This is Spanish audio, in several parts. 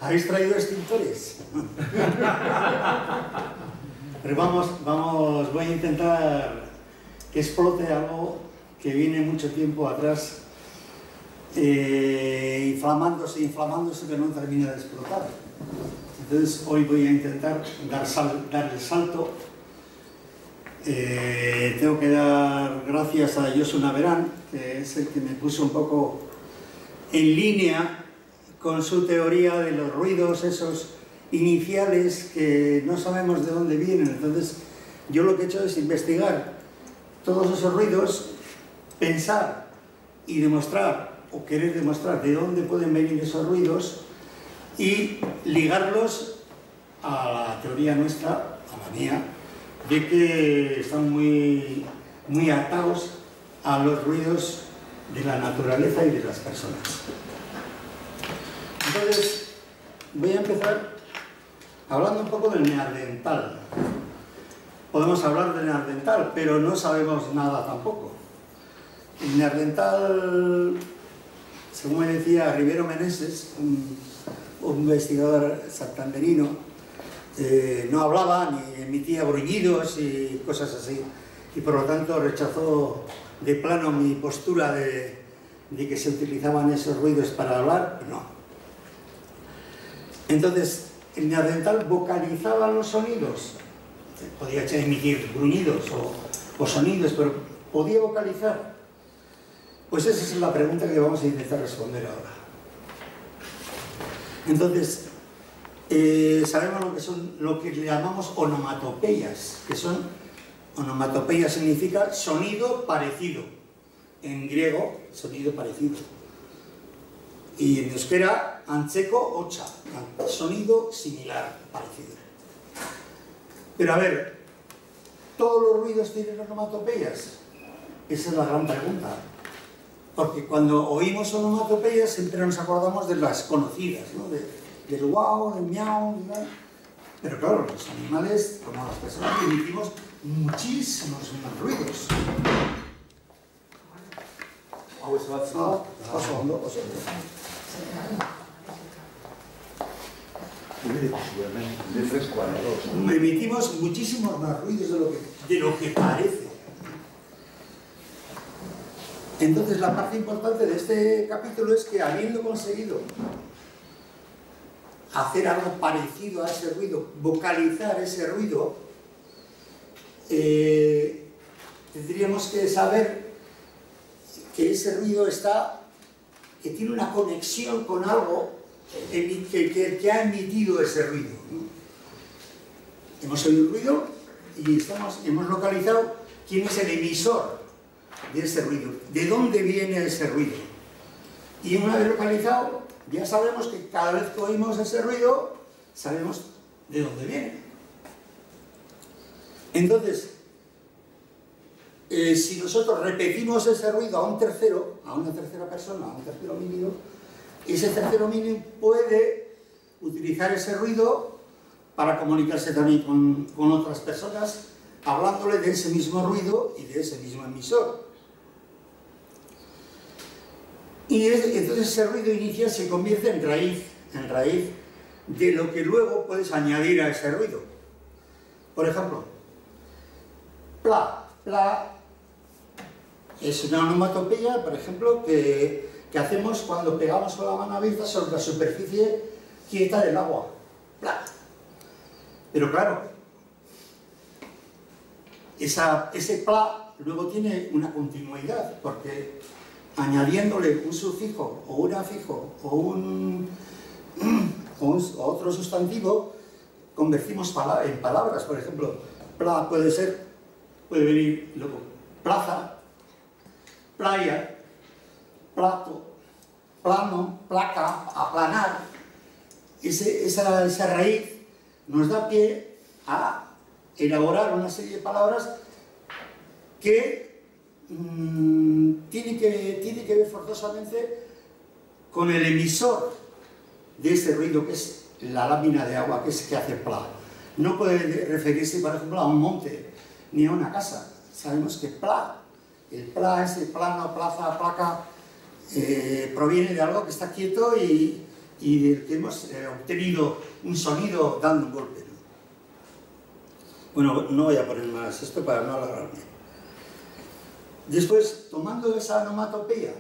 ¿Habéis traído extintores? Pero voy a intentar que explote algo que viene mucho tiempo atrás, inflamándose, pero no termina de explotar. Entonces hoy voy a intentar dar el salto. Tengo que dar gracias a Josu Naverán, que es el que me puso un poco en línea con su teoría de los ruidos esos iniciales que no sabemos de dónde vienen. Entonces yo lo que he hecho es investigar todos esos ruidos, pensar y demostrar o querer demostrar de dónde pueden venir esos ruidos y ligarlos a la teoría nuestra, a la mía, de que están muy atados a los ruidos de la naturaleza y de las personas. Entonces, voy a empezar hablando un poco del neandertal. Podemos hablar del neandertal, pero no sabemos nada tampoco. El neandertal, según me decía Rivero Meneses, un investigador santanderino, no hablaba ni emitía gruñidos y cosas así, y por lo tanto rechazó de plano mi postura de que se utilizaban esos ruidos para hablar. No. Entonces, el neandertal vocalizaba los sonidos, podía emitir gruñidos o sonidos, pero ¿podía vocalizar? Pues esa es la pregunta que vamos a intentar responder ahora. Entonces, sabemos lo que llamamos onomatopeyas, que son, onomatopeya significa sonido parecido, en griego, sonido parecido, y en euskera, antzeko hotsa, sonido similar, parecido. Pero a ver, ¿todos los ruidos tienen onomatopeyas? Esa es la gran pregunta. Porque cuando oímos onomatopeyas siempre nos acordamos de las conocidas, ¿no? Del guau, del miau, ¿no? Pero claro, los animales, como las personas, emitimos muchísimos ruidos. Emitimos muchísimos más ruidos de lo que parece. Entonces la parte importante de este capítulo es que, habiendo conseguido hacer algo parecido a ese ruido, vocalizar ese ruido, tendríamos que saber que ese ruido que tiene una conexión con algo que ha emitido ese ruido, ¿no? Hemos oído un ruido y hemos localizado quién es el emisor de ese ruido, de dónde viene ese ruido. Y una vez localizado, ya sabemos que cada vez que oímos ese ruido, sabemos de dónde viene. Entonces, si nosotros repetimos ese ruido a una tercera persona, a un tercer homínido, ese tercer homínido puede utilizar ese ruido para comunicarse también con otras personas, hablándole de ese mismo ruido y de ese mismo emisor. Y entonces ese ruido inicial se convierte en raíz de lo que luego puedes añadir a ese ruido. Por ejemplo, pla. Pla es una onomatopeya, por ejemplo, que hacemos cuando pegamos con la mano abierta sobre la superficie quieta del agua. Pla. Pero claro, ese pla luego tiene una continuidad, porque añadiéndole un sufijo o un afijo o otro sustantivo, convertimos en palabras. Por ejemplo, pla puede venir luego plaza, playa, plato, plano, placa, aplanar. Esa raíz nos da pie a elaborar una serie de palabras que tiene que ver forzosamente con el emisor de ese ruido, que es la lámina de agua que hace pla. No puede referirse, por ejemplo, a un monte ni a una casa. Sabemos que pla, el pla, ese plano, plaza, placa, proviene de algo que está quieto y y del que hemos obtenido un sonido dando un golpe, ¿no? Bueno, no voy a poner más esto para no alargarme. Después, tomando esa onomatopeya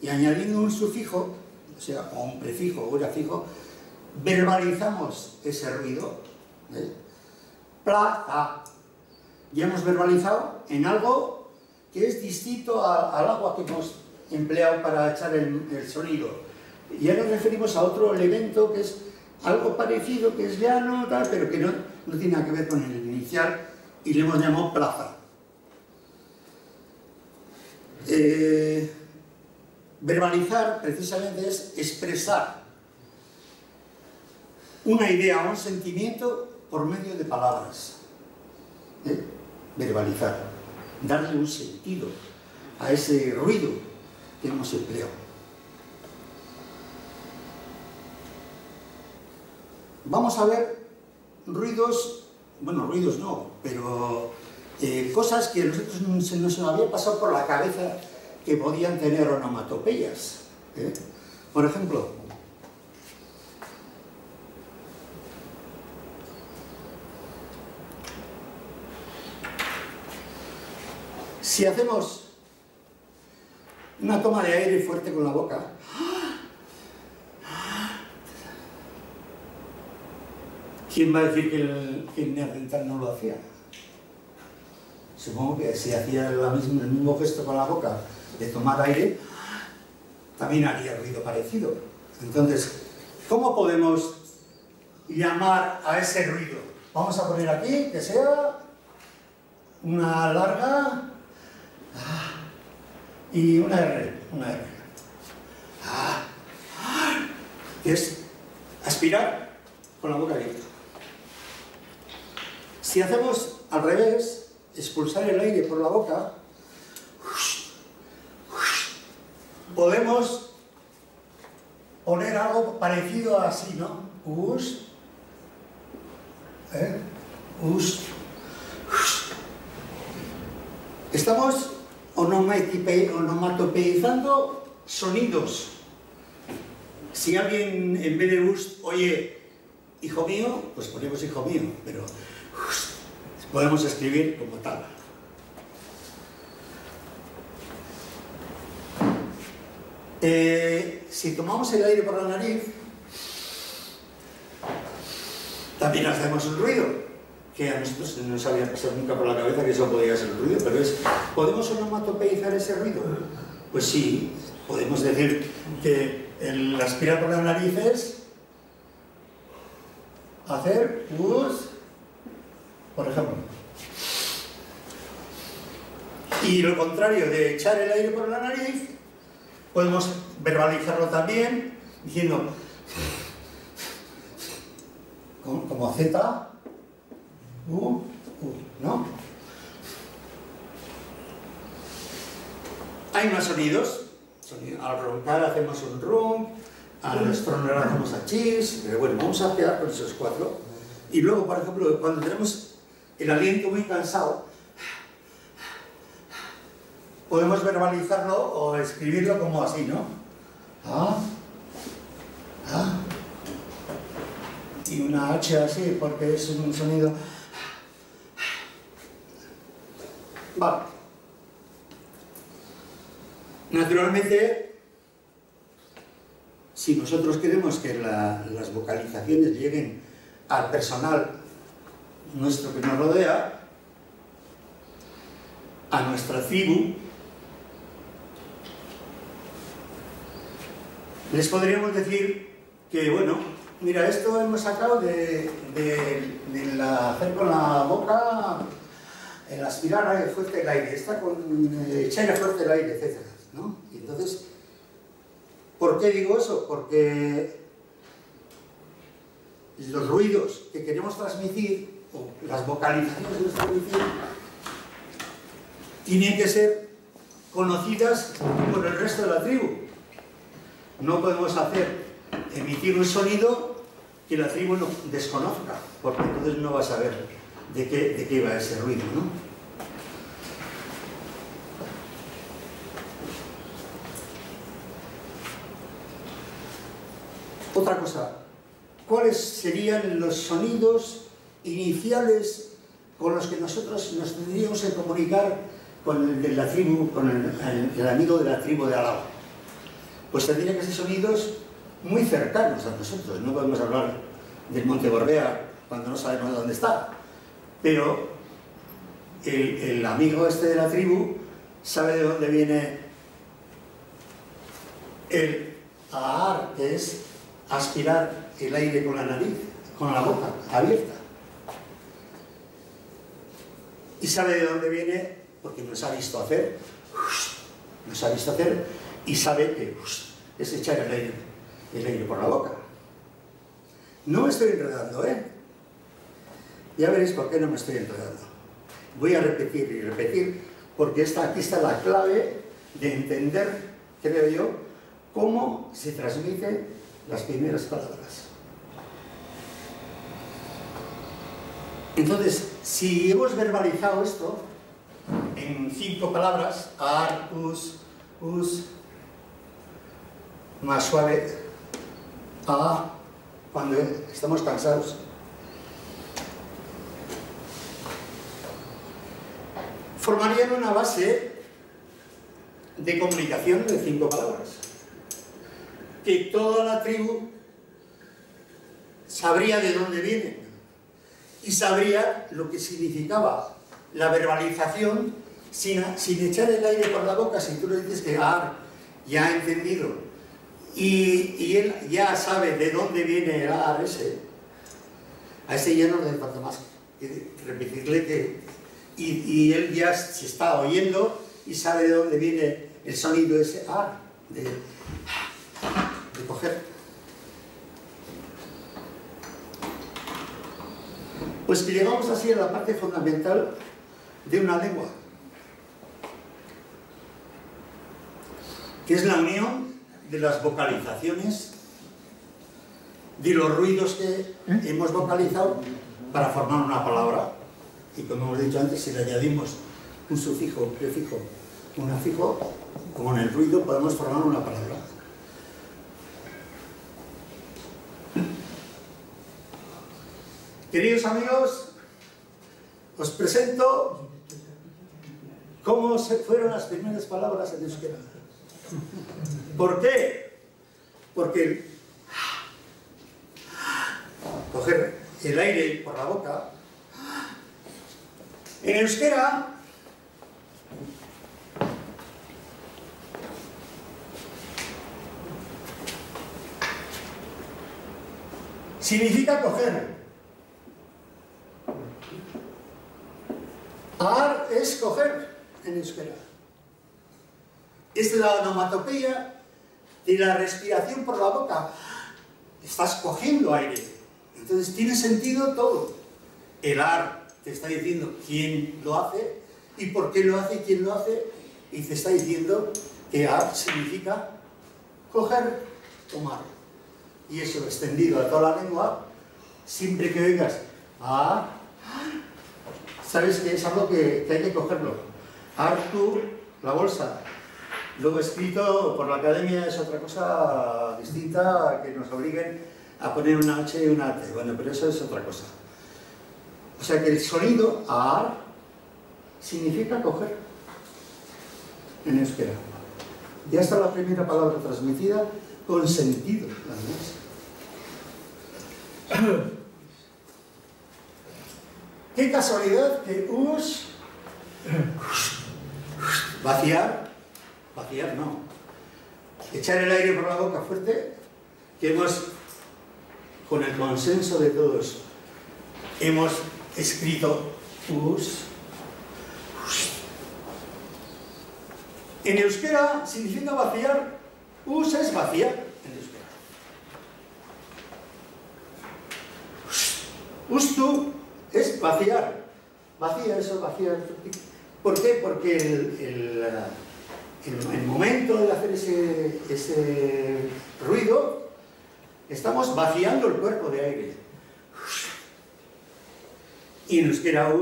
y añadiendo un sufijo, o sea, o un prefijo o un afijo, verbalizamos ese ruido. ¿Ves? Plaza. Ya hemos verbalizado en algo que es distinto al agua que hemos empleado para echar el sonido. Y ahora nos referimos a otro elemento que es algo parecido, que es llano, tal, pero que no tiene nada que ver con el inicial, y le hemos llamado plaza. Verbalizar precisamente es expresar una idea o un sentimiento por medio de palabras. Verbalizar, darle un sentido a ese ruido que hemos empleado. Vamos a ver ruidos, bueno, ruidos no, pero cosas que a nosotros se nos había pasado por la cabeza que podían tener onomatopeyas. Por ejemplo, si hacemos una toma de aire fuerte con la boca, ¿quién va a decir que el neandertal no lo hacía? Supongo que si hacía el mismo gesto con la boca de tomar aire, también haría ruido parecido. Entonces, ¿cómo podemos llamar a ese ruido? Vamos a poner aquí que sea una larga y una R, que es aspirar con la boca abierta. Si hacemos al revés, expulsar el aire por la boca, podemos poner algo parecido así, ¿no? Estamos onomatopeizando sonidos. Si alguien en vez de oye hijo mío, pues ponemos hijo mío, pero podemos escribir como tal. Si tomamos el aire por la nariz, también hacemos un ruido, que a nosotros no nos había pasado nunca por la cabeza que eso podía ser un ruido, pero ¿podemos onomatopeizar ese ruido? Pues sí, podemos decir que el aspirar por la nariz es hacer por ejemplo. Y lo contrario de echar el aire por la nariz, podemos verbalizarlo también diciendo como Z, ¿no? Hay más sonidos. Al roncar hacemos un ronc, al estornudar hacemos achis, pero bueno, vamos a quedar con esos cuatro. Y luego, por ejemplo, cuando tenemos el aliento muy cansado, podemos verbalizarlo o escribirlo como así, ¿no? Y una H así, porque es un sonido. Vale. Naturalmente, si nosotros queremos que las vocalizaciones lleguen al personal nuestro que nos rodea, a nuestra tribu, les podríamos decir que, bueno, mira, esto hemos sacado de hacer con la boca, el aspirar fuerte el aire, esta con echar fuerte el aire, etc., ¿no? Y entonces, ¿por qué digo eso? Porque los ruidos que queremos transmitir, o las vocalizaciones que queremos transmitir, tienen que ser conocidas por el resto de la tribu. No podemos emitir un sonido que la tribu no desconozca, porque entonces no va a saber de qué iba ese ruido, ¿no? Otra cosa, ¿cuáles serían los sonidos iniciales con los que nosotros nos tendríamos que comunicar con el de la tribu, con el amigo de la tribu de al lado? Pues tendrían que ser sonidos muy cercanos a nosotros. No podemos hablar del Monte Gorbea cuando no sabemos dónde está, pero el amigo este de la tribu sabe de dónde viene el ahar, que es aspirar el aire con la nariz, con la boca abierta. Y sabe de dónde viene porque nos ha visto hacer, y sabe que es echar el aire por la boca. No me estoy enredando, ¿eh? Ya veréis por qué no me estoy enredando. Voy a repetir y repetir, porque aquí está la clave de entender, creo yo, cómo se transmiten las primeras palabras. Entonces, si hemos verbalizado esto en 5 palabras, ar, us, más suave, a, cuando estamos cansados, formarían una base de comunicación de 5 palabras, que toda la tribu sabría de dónde vienen y sabría lo que significaba la verbalización sin echar el aire por la boca. Si tú le dices que ya ha entendido y él ya sabe de dónde viene el ar ese, a ese ya no le hace falta más que repetirle que y él ya se está oyendo y sabe de dónde viene el sonido ese ar de coger. Pues que llegamos así a la parte fundamental de una lengua, que es la unión de las vocalizaciones, de los ruidos que hemos vocalizado para formar una palabra. Y como hemos dicho antes, si le añadimos un sufijo, un prefijo, un afijo, como en el ruido, podemos formar una palabra. Queridos amigos, os presento cómo fueron las primeras palabras en euskera. ¿Por qué? Porque coger el aire por la boca, en euskera significa coger. Ar es coger en euskera. Es la onomatopeya de la respiración por la boca. Estás cogiendo aire. Entonces tiene sentido todo. El ar te está diciendo quién lo hace y por qué lo hace y quién lo hace. Y te está diciendo que ar significa coger, tomar. Y eso extendido a toda la lengua, siempre que oigas ar, sabes que es algo que hay que cogerlo. Artu, la bolsa. Luego escrito por la academia es otra cosa distinta a que nos obliguen a poner una H y una T. Bueno, pero eso es otra cosa. O sea que el sonido ar significa coger en euskera. Ya está la primera palabra transmitida con sentido. Qué casualidad que vaciar no, echar el aire por la boca fuerte, que con el consenso de todos, hemos escrito en euskera significa vaciar. Es vaciar en euskera. Ustu es vaciar. Vacía, eso, vaciar. ¿Por qué? Porque en el momento de hacer ese ruido, estamos vaciando el cuerpo de aire. Y en euskera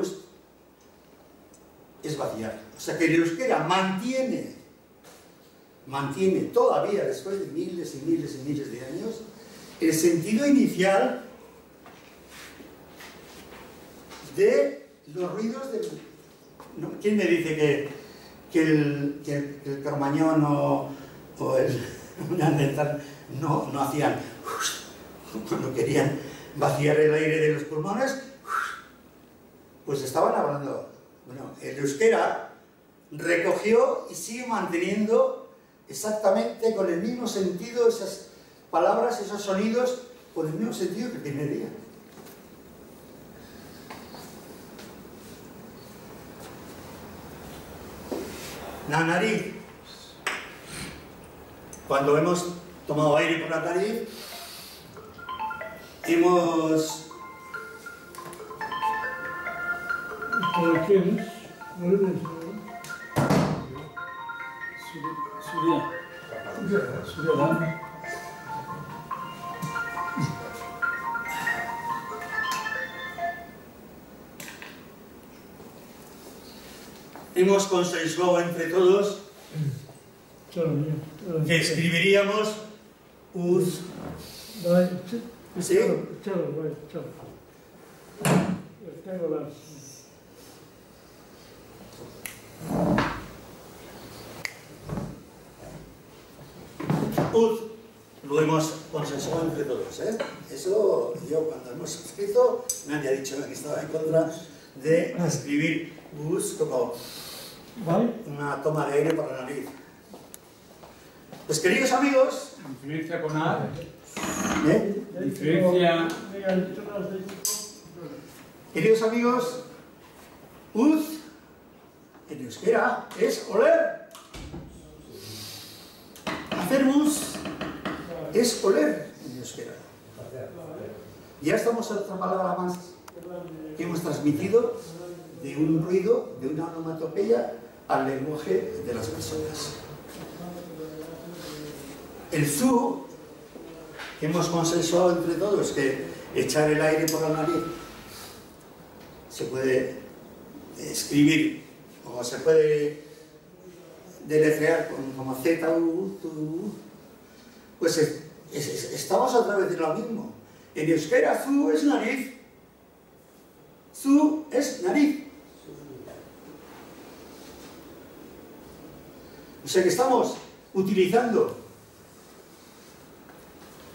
es vaciar. O sea que el euskera mantiene todavía, después de miles y miles y miles de años, el sentido inicial de los ruidos del... ¿Quién me dice que el cromañón o el neandertal no hacían cuando querían vaciar el aire de los pulmones? Pues estaban hablando. Bueno, el euskera recogió y sigue manteniendo exactamente con el mismo sentido esas palabras, esos sonidos, con el mismo sentido que el primer día. La nariz. Cuando hemos tomado aire por la nariz, hemos... Hemos consensuado entre todos que escribiríamos uz. ¿Sí? Uz lo hemos consensuado entre todos, ¿eh? Eso yo cuando hemos escrito me había dicho que estaba en contra de escribir uz como una toma de aire por la nariz. Pues queridos amigos... Diferencia con A. ¿Eh? Diferencia... Queridos amigos, uz en euskera es oler. Hacer uz es oler en euskera. Ya estamos en otra palabra más que hemos transmitido de un ruido, de una onomatopeya al lenguaje de las personas. El zu, que hemos consensuado entre todos, que echar el aire por la nariz se puede escribir o se puede deletrear como Z-U, pues estamos otra vez en lo mismo. En euskera zu es nariz. Zu es nariz. O sea que estamos utilizando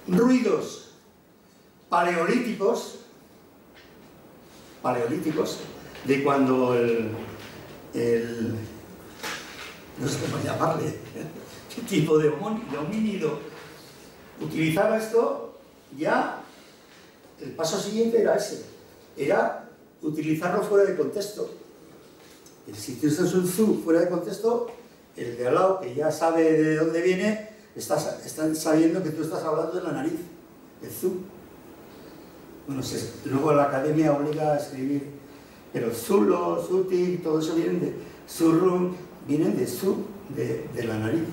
ruidos paleolíticos de cuando no sé cómo llamarle, qué tipo de homínido utilizaba esto. Ya el paso siguiente era ese, era utilizarlo fuera de contexto. Si tú estás un zu fuera de contexto, el de al lado, que ya sabe de dónde viene, está sabiendo que tú estás hablando de la nariz, el zu. Bueno, luego la academia obliga a escribir, pero zulo, zutik, todo eso vienen de zurrung, vienen de zu, de la nariz.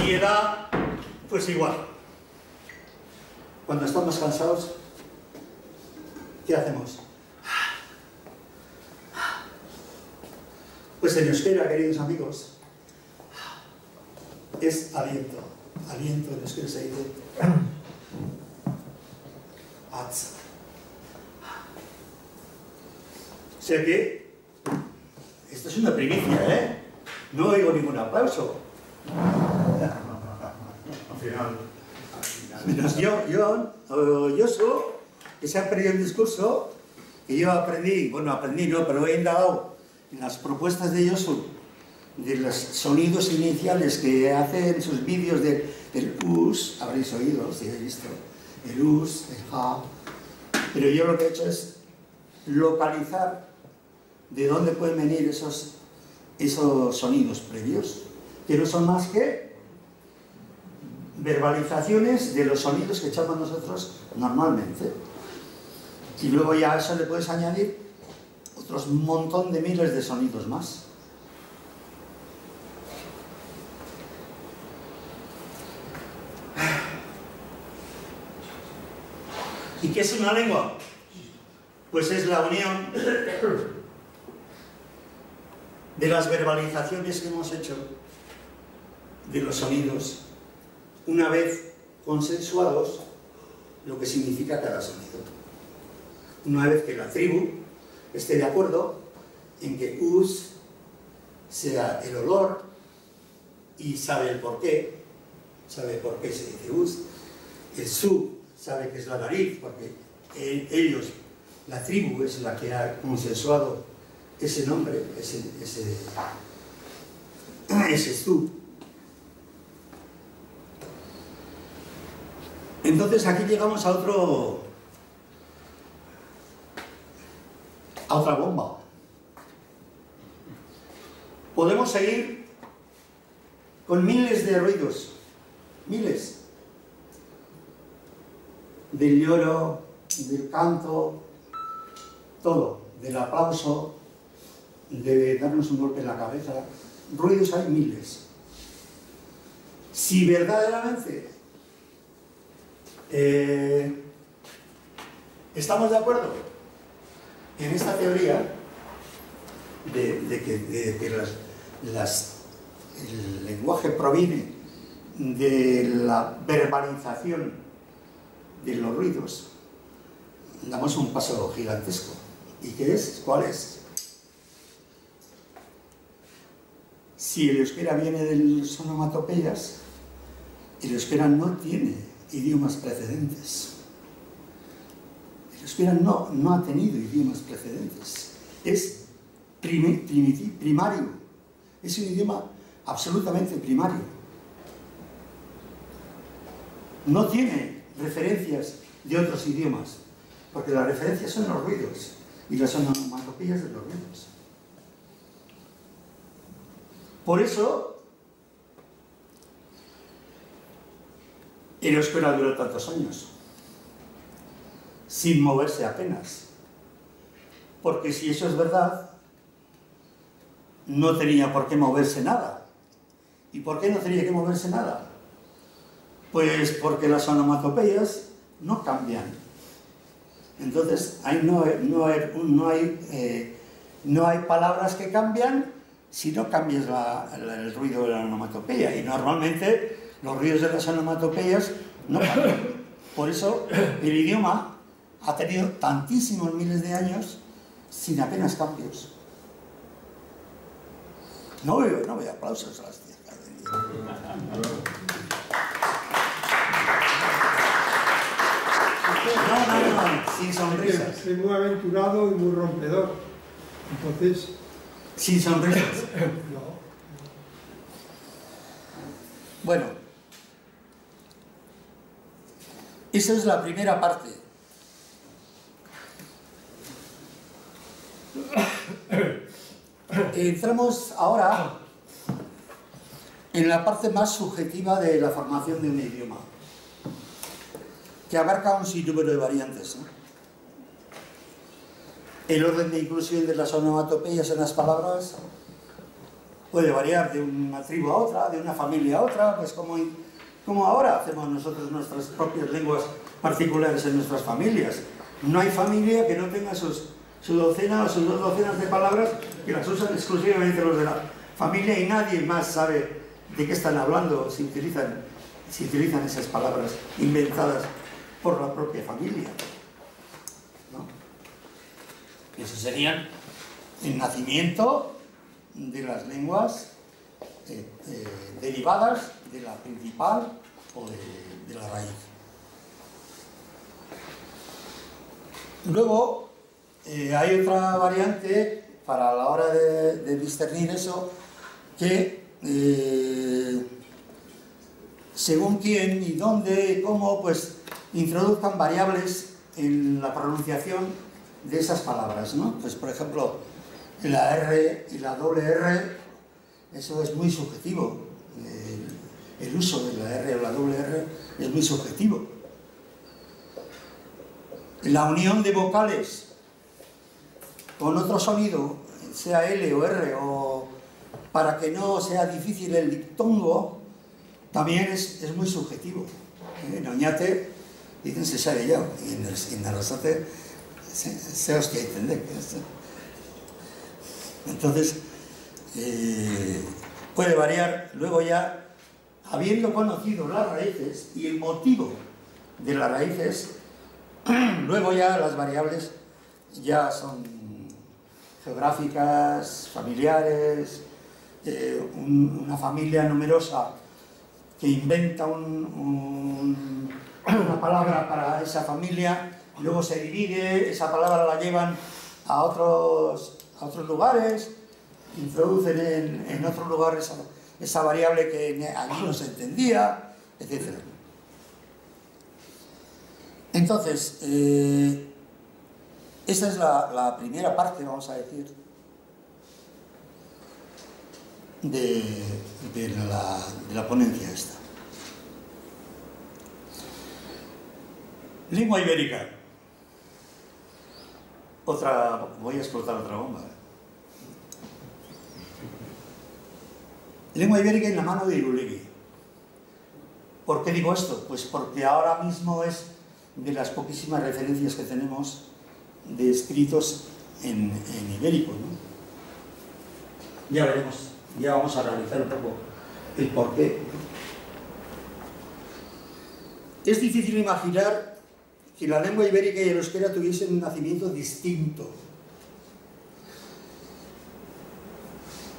Y edad, pues igual. Cuando estamos cansados, ¿qué hacemos? Pues en euskera, queridos amigos, es aliento. Aliento en euskera se dice atza. O sea que esto es una primicia, ¿eh? No oigo ningún aplauso. Al final. Menos Josu, que se ha perdido el discurso, que yo aprendí, pero he indagado en las propuestas de Josu, de los sonidos iniciales que hace en sus vídeos del us, habréis oído, si habéis visto, el us, el ja, pero yo lo que he hecho es localizar de dónde pueden venir esos sonidos previos, que no son más que verbalizaciones de los sonidos que echamos nosotros normalmente. Y luego ya a eso le puedes añadir otros montón de miles de sonidos más. ¿Y qué es una lengua? pues es la unión de las verbalizaciones que hemos hecho de los sonidos, una vez consensuados lo que significa cada sonido. Una vez que la tribu esté de acuerdo en que us sea el olor y sabe el porqué, sabe por qué se dice us, el su sabe que es la nariz, porque ellos, la tribu es la que ha consensuado ese nombre, ese su. Entonces aquí llegamos a otra bomba. Podemos seguir con miles de ruidos, miles, del lloro, del canto, todo, del aplauso, de darnos un golpe en la cabeza. Ruidos hay miles. Si verdaderamente estamos de acuerdo en esta teoría de que el lenguaje proviene de la verbalización de los ruidos, damos un paso gigantesco. ¿Y qué es? ¿Cuál es? Si el euskera viene de las onomatopeyas, el euskera no tiene idiomas precedentes. El euskera no ha tenido idiomas precedentes. Es primario. Es un idioma absolutamente primario. No tiene referencias de otros idiomas, porque las referencias son los ruidos y las onomatopeyas de los ruidos. Por eso el euskera duró tantos años, sin moverse apenas. Porque si eso es verdad, no tenía por qué moverse nada. ¿Y por qué no tenía que moverse nada? Pues porque las onomatopeyas no cambian. Entonces, no hay palabras que cambian si no cambias el ruido de la onomatopeya. Y normalmente los ruidos de las onomatopeyas no cambian. Por eso el idioma ha tenido tantísimos miles de años sin apenas cambios. No veo aplausos a las tías. No, sin sonrisas. Soy muy aventurado y muy rompedor. Entonces... Sin sonrisas. No. Bueno, esa es la primera parte. Entramos ahora en la parte más subjetiva de la formación de un idioma, que abarca un sinnúmero de variantes, ¿no? El orden de inclusión de las onomatopeyas en las palabras puede variar de una tribu a otra, de una familia a otra, pues como ahora hacemos nosotros nuestras propias lenguas particulares en nuestras familias. No hay familia que no tenga su docena o sus 2 docenas de palabras que las usan exclusivamente los de la familia y nadie más sabe de qué están hablando si utilizan esas palabras inventadas por la propia familia, ¿no? Eso sería el nacimiento de las lenguas derivadas de la principal o de la raíz. Luego hay otra variante para la hora de discernir eso, que según quién y dónde y cómo, pues introduzcan variables en la pronunciación de esas palabras, ¿no? Pues por ejemplo, la R y la doble R, eso es muy subjetivo. El uso de la R o la doble R es muy subjetivo. La unión de vocales con otro sonido, sea L o R, o para que no sea difícil el diptongo, también es muy subjetivo. En Oñate dicen se sabe ya, y en Arrasate se hostia entender. Entonces, puede variar. Luego ya, habiendo conocido las raíces y el motivo de las raíces, luego ya las variables ya son geográficas, familiares, una familia numerosa que inventa una palabra para esa familia, luego se divide, esa palabra la llevan a otros lugares, introducen en otros lugares esa variable que allí no se entendía, etc. Entonces, esta es la primera parte, vamos a decir, de la ponencia esta. Lengua ibérica. Voy a explotar otra bomba. Lengua ibérica en la mano de Irulegui. ¿Por qué digo esto? Pues porque ahora mismo es de las poquísimas referencias que tenemos de escritos en ibérico, ¿no? Ya veremos, ya vamos a analizar un poco el porqué. Es difícil imaginar que la lengua ibérica y el euskera tuviesen un nacimiento distinto.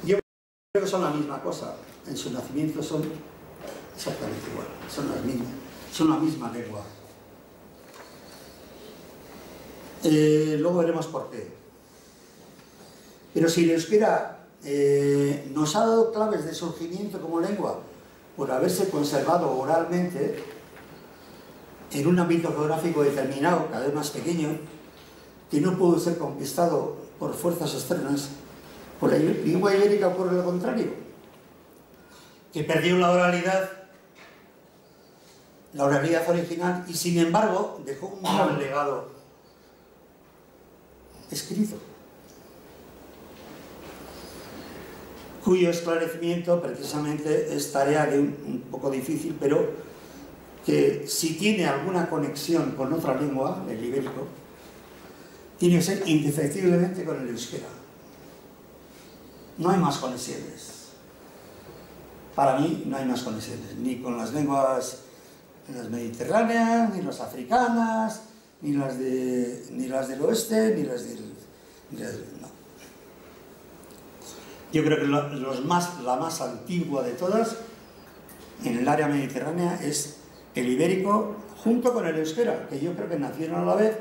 Yo creo que son la misma cosa, en su nacimiento son exactamente igual, son las mismas, son la misma lengua. Luego veremos por qué. Pero si el euskera nos ha dado claves de surgimiento como lengua por haberse conservado oralmente en un ámbito geográfico determinado, cada vez más pequeño, que no pudo ser conquistado por fuerzas externas, por la lengua ibérica ocurre lo contrario, que perdió la oralidad original y sin embargo dejó un gran legado escrito, cuyo esclarecimiento precisamente es tarea de un poco difícil, pero que si tiene alguna conexión con otra lengua, el ibérico, tiene que ser indefectiblemente con el euskera. No hay más conexiones. Para mí no hay más conexiones, ni con las lenguas mediterráneas, ni las africanas, ni las del oeste, ni las del... no. Yo creo que la más antigua de todas en el área mediterránea es el ibérico, junto con el euskera, que yo creo que nacieron a la vez,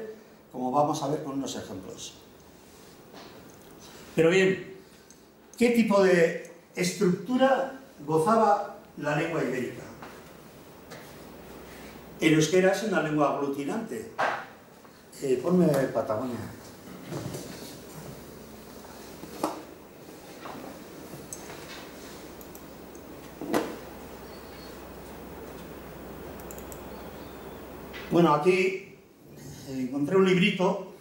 como vamos a ver con unos ejemplos. Pero bien, ¿qué tipo de estructura gozaba la lengua ibérica? El euskera es una lengua aglutinante. Ponme Patagonia. Bueno, aquí encontré un librito,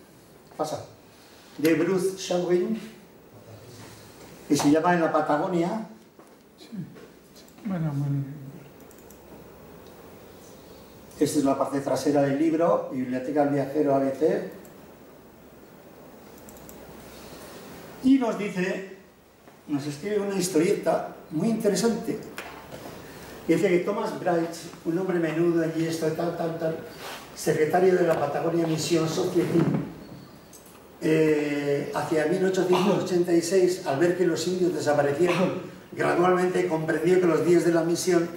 de Bruce Shelwyn, que se llama En la Patagonia. Sí. Bueno. Esta es la parte trasera del libro, Biblioteca del Viajero ABC. Y nos escribe una historieta muy interesante. Dice que Thomas Bright, un hombre menudo allí, esto, tal, secretario de la Patagonia Mission Society, hacia 1886, al ver que los indios desaparecieron, gradualmente comprendió que los días de la misión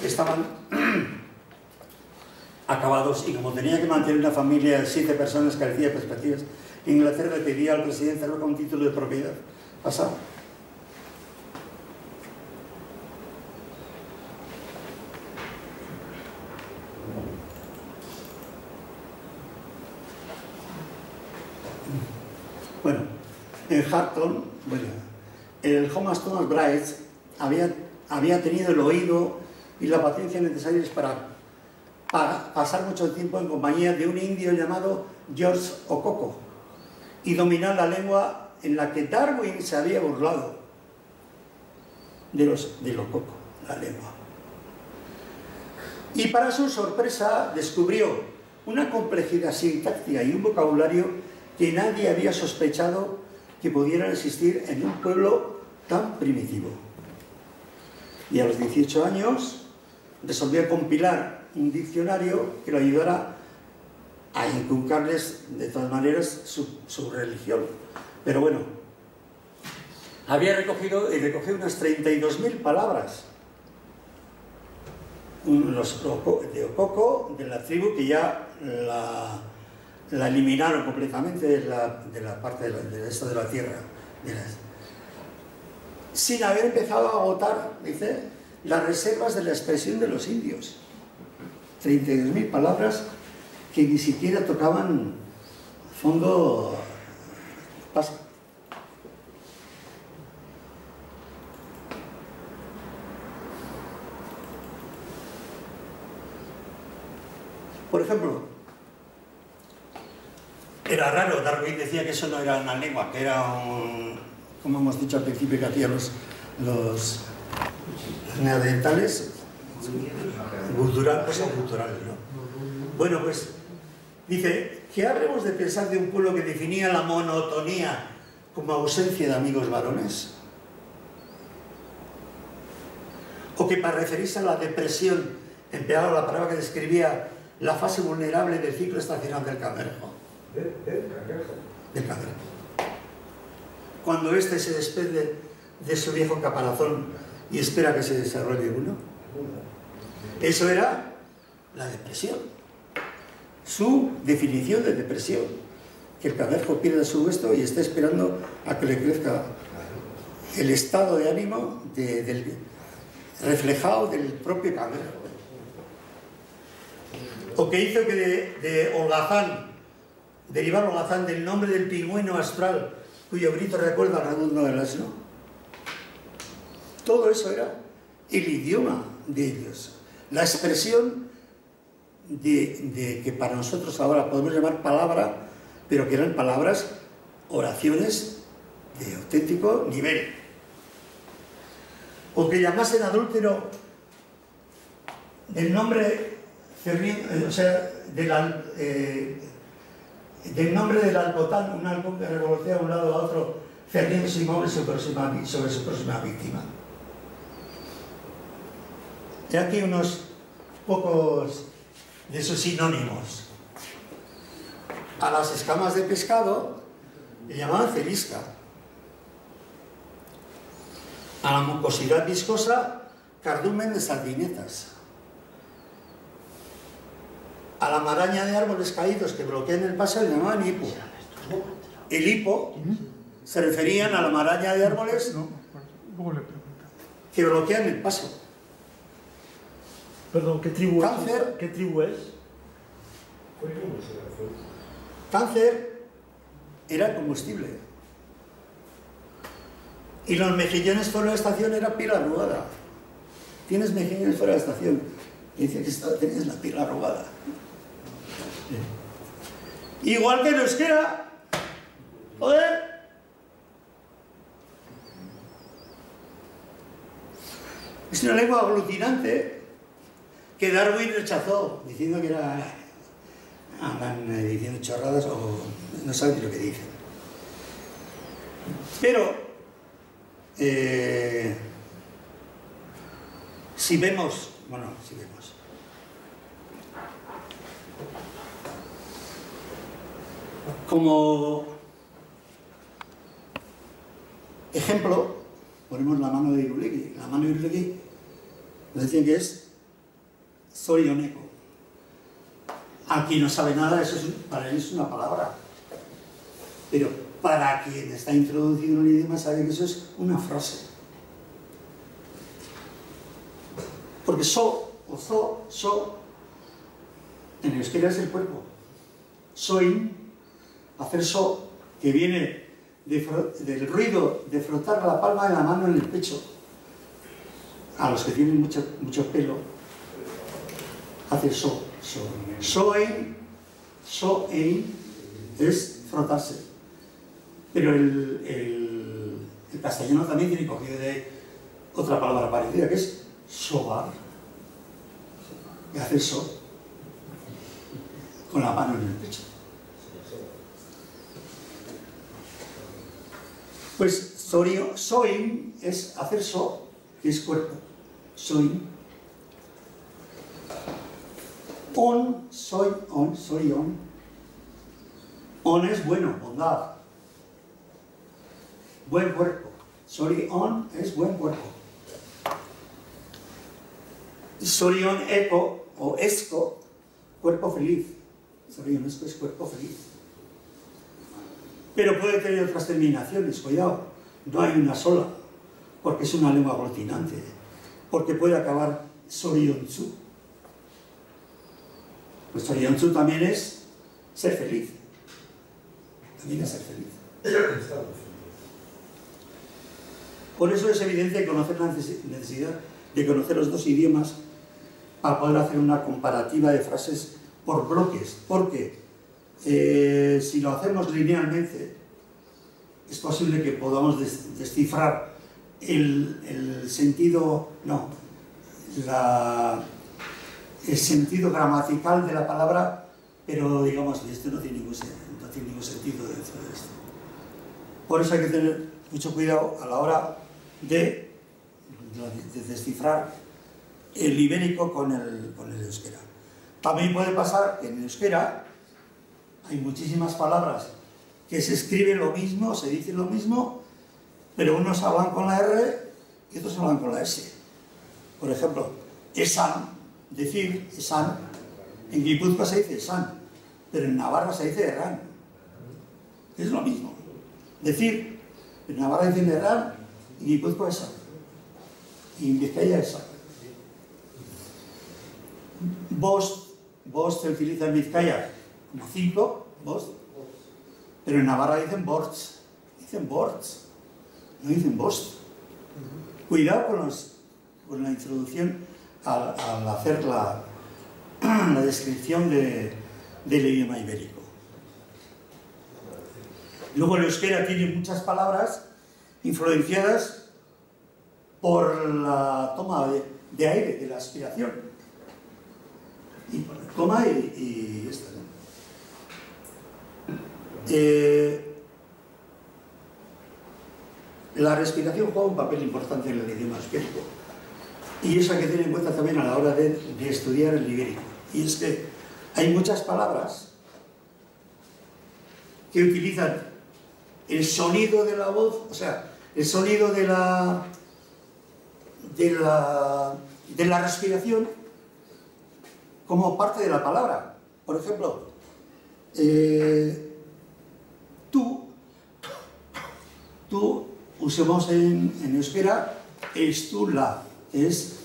estaban acabados y como tenía que mantener una familia de 7 personas carecía de perspectivas, Inglaterra le pedía al presidente Roca un título de propiedad. Pasado. Bueno, en Harton, el Thomas Bright había tenido el oído y la paciencia necesarias para pasar mucho tiempo en compañía de un indio llamado George Ococo y dominar la lengua en la que Darwin se había burlado del Ococo, la lengua. Y para su sorpresa descubrió una complejidad sintáctica y un vocabulario que nadie había sospechado que pudieran existir en un pueblo tan primitivo. Y a los 18 años resolvió compilar un diccionario que lo ayudara a inculcarles de todas maneras su religión. Pero bueno, había recogido unas 32.000 palabras. Los de Ococo, de la tribu, que ya la eliminaron completamente de la parte de esto de la tierra, sin haber empezado a agotar, dice, las reservas de la expresión de los indios. 32.000 palabras que ni siquiera tocaban fondo. Pasa. Por ejemplo, era raro, Darwin decía que eso no era una lengua, que era un, como hemos dicho al principio, que hacían los neandertales, cosas culturales, ¿no? Bueno, pues dice, ¿qué habremos de pensar de un pueblo que definía la monotonía como ausencia de amigos varones? O que para referirse a la depresión empleaba la palabra que describía la fase vulnerable del ciclo estacional del cangrejo. Del cangrejo. Cuando éste se despide de su viejo caparazón y espera que se desarrolle uno. Eso era la depresión. Su definición de depresión. Que el cangrejo pierda su hueso y está esperando a que le crezca el estado de ánimo reflejado del propio cangrejo. O que hizo que de holgazán, derivar holgazán del nombre del pingüino astral, cuyo grito recuerda al redondo del asno. Todo eso era el idioma de ellos, la expresión de que para nosotros ahora podemos llamar palabra, pero que eran palabras, oraciones de auténtico nivel. O que llamasen adúltero del nombre, o sea, del nombre del alcotán, un halcón que revolotea de un lado a otro, cerniéndose inmóvil sobre su próxima víctima. Y aquí unos pocos de sus sinónimos. A las escamas de pescado le llamaban celisca. A la mucosidad viscosa, cardumen de sardinetas. A la maraña de árboles caídos que bloquean el paso le llamaban hipo. El hipo se referían a la maraña de árboles que bloquean el paso. Perdón, ¿qué tribu Cáncer. ¿Qué tribu es? Cáncer era combustible. Y los mejillones fuera de la estación era piel arrugada. Tienes mejillones fuera de la estación. Y dice que tienes la piel arrugada. Igual que en euskera. Joder. Es una lengua aglutinante que Darwin rechazó, diciendo que era... andan diciendo chorradas o no saben lo que dicen. Pero, si vemos, como ejemplo, ponemos la mano de Irulegui. La mano de Irulegui nos dicen que es zorioneko. A quien no sabe nada, para él es una palabra. Pero para quien está introducido en un idioma sabe que eso es una frase. Porque so, o so, en euskera es el cuerpo. Soin, hacer so, que viene del ruido de frotar la palma de la mano en el pecho. A los que tienen mucho pelo, hace so. Soin es frotarse. Pero el castellano también tiene cogido de otra palabra parecida, que es sobar. Y hacer so con la mano en el pecho. Pues soin es hacer so, que es cuerpo. Soin. Soy on. On es bueno, bondad. Buen cuerpo. Sorion es buen cuerpo. Sorion eco o esco, cuerpo feliz. Sorion esco es cuerpo feliz. Pero puede tener otras terminaciones, cuidado. No hay una sola, porque es una lengua aglutinante. Porque puede acabar sorionzu. Pues sorionzu también es ser feliz. También es ser feliz. Por eso es evidente conocer la necesidad de conocer los dos idiomas para poder hacer una comparativa de frases por bloques. Porque si lo hacemos linealmente, es posible que podamos descifrar el sentido, el sentido gramatical de la palabra, pero digamos, esto no tiene ningún sentido dentro de esto. Por eso hay que tener mucho cuidado a la hora de descifrar el ibérico con el euskera. También puede pasar que en el euskera hay muchísimas palabras que se escriben lo mismo, se dicen lo mismo, pero unos hablan con la R y otros hablan con la S. Por ejemplo, esan, decir, esan, en Guipúzcoa se dice esan, pero en Navarra se dice erran. Es lo mismo. Decir, en Navarra dicen erran, en Guipúzcoa esan. Y en Vizcaya esan. Bost se utiliza en Vizcaya como 5, bost, pero en Navarra dicen borts, no dicen bost. Cuidado con la introducción al hacer la descripción del idioma ibérico. Luego el euskera tiene muchas palabras influenciadas por la toma de aire, de la aspiración. Y toma y esta, ¿no? La respiración juega un papel importante en el idioma euskérico. Y eso hay que tener en cuenta también a la hora de estudiar el ibérico. Y es que hay muchas palabras que utilizan el sonido de la voz, o sea, el sonido de la respiración como parte de la palabra. Por ejemplo, tú usemos en euskera es tú la, es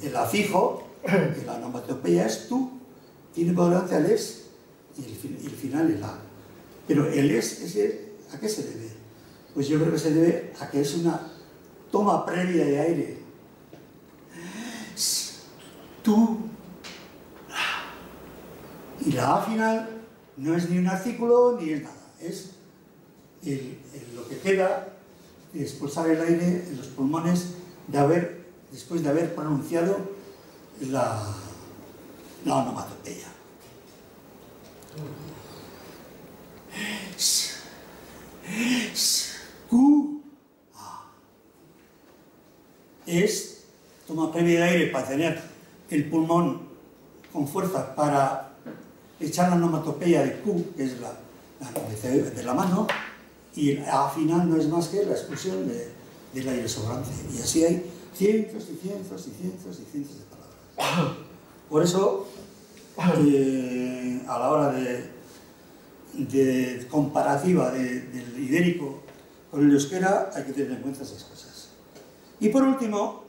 el afijo, la onomatopeya es tú, tiene por delante el es y el final el la. Pero el es, ¿a qué se debe? Pues yo creo que se debe a que es una toma previa de aire. Tú, la. Y la A final no es ni un artículo ni es nada, es lo que queda de expulsar el aire en los pulmones después de haber pronunciado la onomatopeya. Es toma previa de aire para tener el pulmón con fuerza para echar la onomatopeya de Q, que es de la mano, y el A final no es más que la expulsión del aire sobrante. Y así hay cientos y cientos y cientos y cientos de palabras. Por eso, a la hora de comparativa del ibérico con el euskera, hay que tener en cuenta esas cosas. Y por último,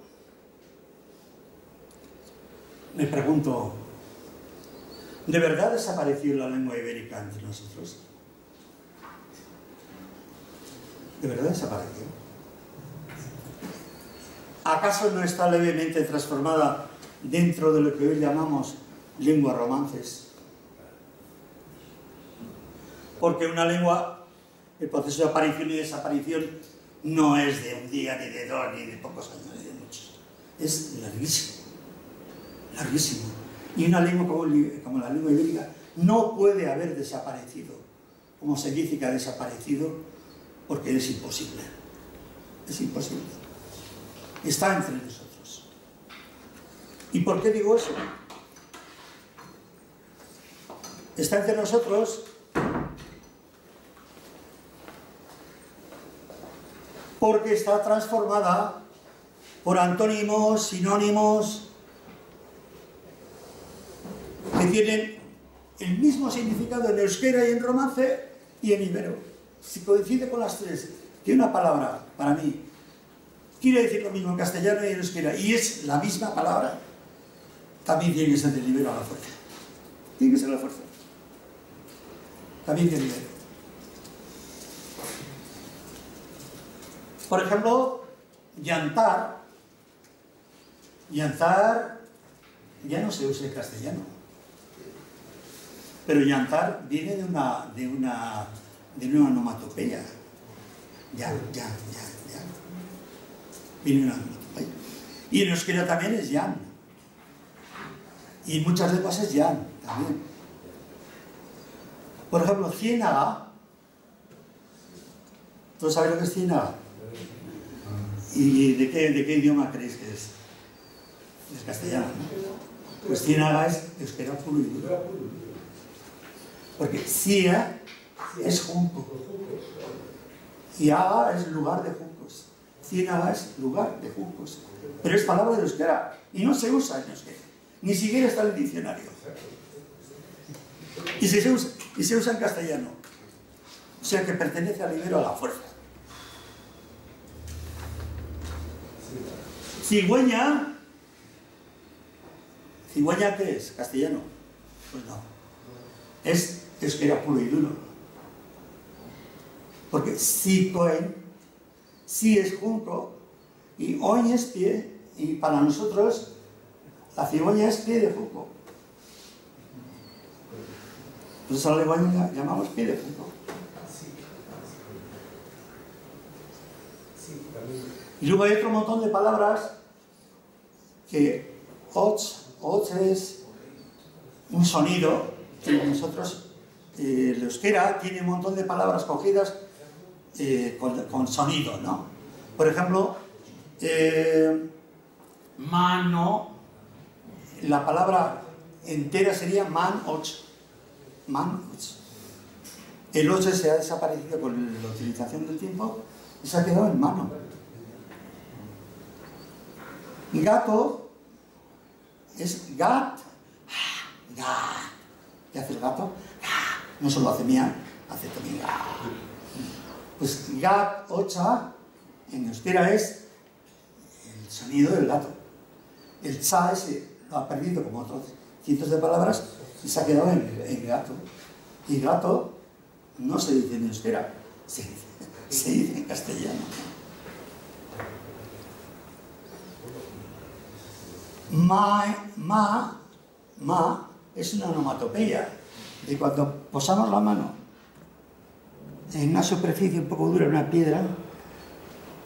me pregunto, ¿de verdad desapareció la lengua ibérica entre nosotros? ¿De verdad desapareció? ¿Acaso no está levemente transformada dentro de lo que hoy llamamos lenguas romances? Porque una lengua, el proceso de aparición y desaparición no es de un día, ni de dos, ni de pocos años, ni de muchos. Es larguísimo, larguísimo. Y una lengua como la lengua ibérica no puede haber desaparecido como se dice que ha desaparecido, porque es imposible. Es imposible. Está entre nosotros. ¿Y por qué digo eso? Está entre nosotros porque está transformada por antónimos, sinónimos, que tienen el mismo significado en euskera y en romance y en ibero. Si coincide con las tres, que una palabra, para mí, quiere decir lo mismo en castellano y en euskera, y es la misma palabra, también tiene que ser del ibero a la fuerza. Tiene que ser la fuerza. También del ibero. Por ejemplo, llantar. Llantar ya no se usa en castellano. Pero llantar viene de una onomatopeya. Ya. Viene de una onomatopeya. Y en euskera también es llan. Y en muchas lenguas es llan también. Por ejemplo, ciénaga. ¿Tú sabes lo que es ciénaga? ¿Y de qué idioma creéis que es? Es castellano, ¿no? Pues ciénaga es euskera puro y duro. Porque cia es junco. Y aga es lugar de juncos. Ciénaga es lugar de juncos. Pero es palabra de euskera. Y no se usa en euskera. Ni siquiera está en el diccionario. Y se usa en castellano. O sea que pertenece al ibero a la fuerza. Cigüeña. ¿Cigüeña qué es? ¿Castellano? Pues no. Es euskera puro y duro. Porque cicoen, sí es junco, y oin es pie, y para nosotros la cigüeña es pie de junco. Entonces a la cigüeña llamamos pie de junco. Y luego hay otro montón de palabras que och es un sonido que nosotros, el euskera tiene un montón de palabras cogidas con sonido, ¿no? Por ejemplo, mano, la palabra entera sería man och. Man och. El och se ha desaparecido con la utilización del tiempo y se ha quedado en mano. Gato es gat, gat. ¿Qué hace el gato? No solo hace mía, hace también gat. Pues gat, ocha, en euskera es el sonido del gato. El cha ese lo ha perdido como otros cientos de palabras y se ha quedado en gato. Y gato no se dice en euskera, se dice en castellano. Ma es una onomatopeya. Y cuando posamos la mano en una superficie un poco dura, en una piedra,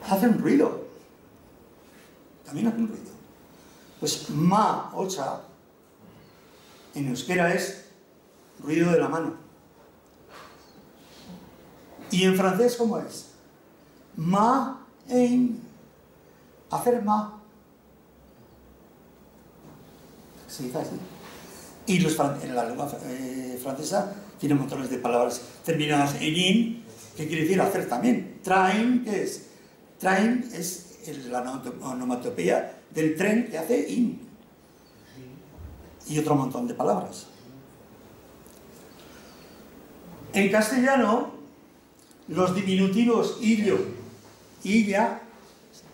hace un ruido. También hace un ruido. Pues ma, ocha, en euskera es ruido de la mano. ¿Y en francés cómo es? Ma, en, hacer ma. Se dice así. Y en la lengua francesa tiene montones de palabras terminadas en in, que quiere decir hacer también. Train, ¿qué es? Train es la onomatopeya del tren que hace in. Y otro montón de palabras. En castellano, los diminutivos illo, illa,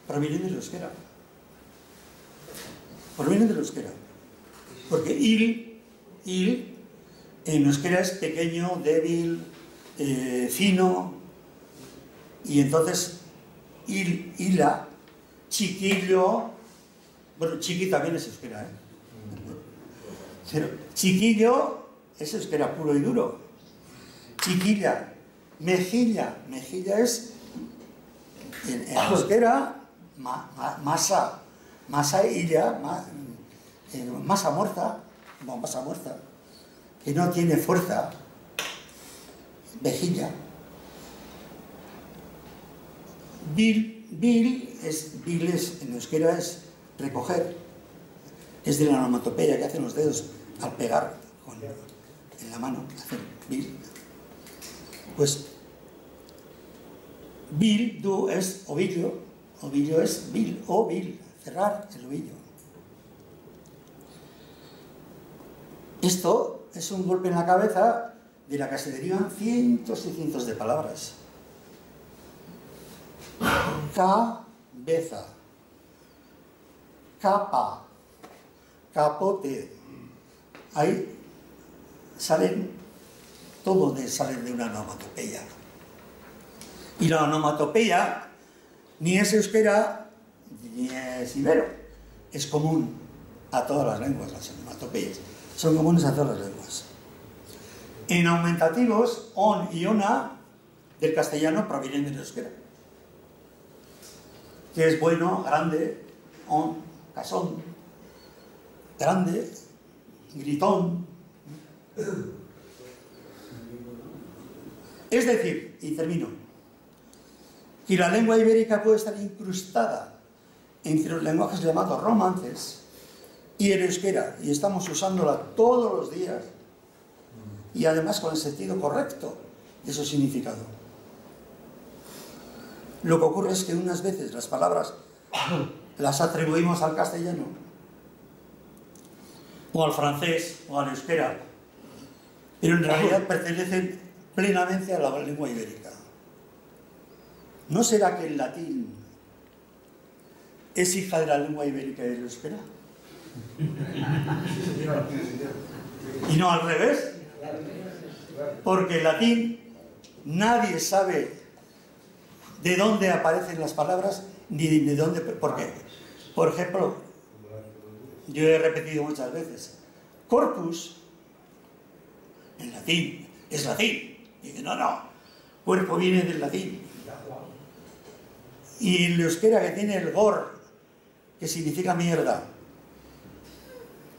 provienen del euskera. Provienen del euskera. Porque il en euskera es pequeño, débil, fino, y entonces ila, chiquillo, bueno, chiqui también es euskera, pero chiquillo es euskera puro y duro. Chiquilla, mejilla es en euskera masa illa, masa muerta, que no tiene fuerza. vejilla. Bil es, en euskera es recoger, es de la onomatopeya que hacen los dedos al pegar en la mano, hacen bil. Pues bildu es ovillo, ovillo es bil, o bil, cerrar el ovillo. Esto es un golpe en la cabeza de la que se derivan cientos y cientos de palabras. Cabeza, capa, capote. Ahí salen, todo sale de una onomatopeya. Y la onomatopeya ni es euskera ni es ibero. Es común a todas las lenguas, las onomatopeyas. Son comunes a todas las lenguas. En aumentativos, on y ona del castellano provienen del euskera. Que es bueno, grande, on, casón, grande, gritón. Es decir, y termino, que la lengua ibérica puede estar incrustada entre los lenguajes llamados romances y el euskera, y estamos usándola todos los días, y además con el sentido correcto de su significado. Lo que ocurre es que unas veces las palabras las atribuimos al castellano, o al francés, o al euskera, pero en realidad pertenecen plenamente a la lengua ibérica. ¿No será que el latín es hija de la lengua ibérica y del euskera? ¿Y no al revés? Porque el latín nadie sabe de dónde aparecen las palabras ni de dónde... ¿Por qué? Por ejemplo, yo he repetido muchas veces, corpus en latín es latín. Dice, no, cuerpo viene del latín. Y el euskera, que tiene el gor, que significa mierda,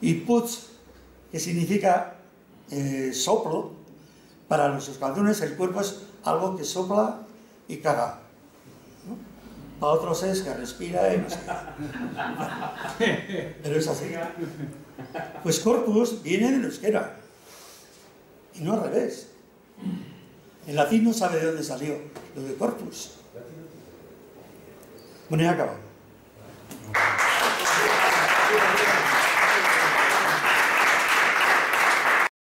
y putz, que significa soplo, para los euskaldunes el cuerpo es algo que sopla y caga, ¿no? Para otros es que respira y no sé qué. Pero es así. Pues corpus viene del euskera, y no al revés. El latín no sabe de dónde salió lo de corpus. Bueno, ya acabamos.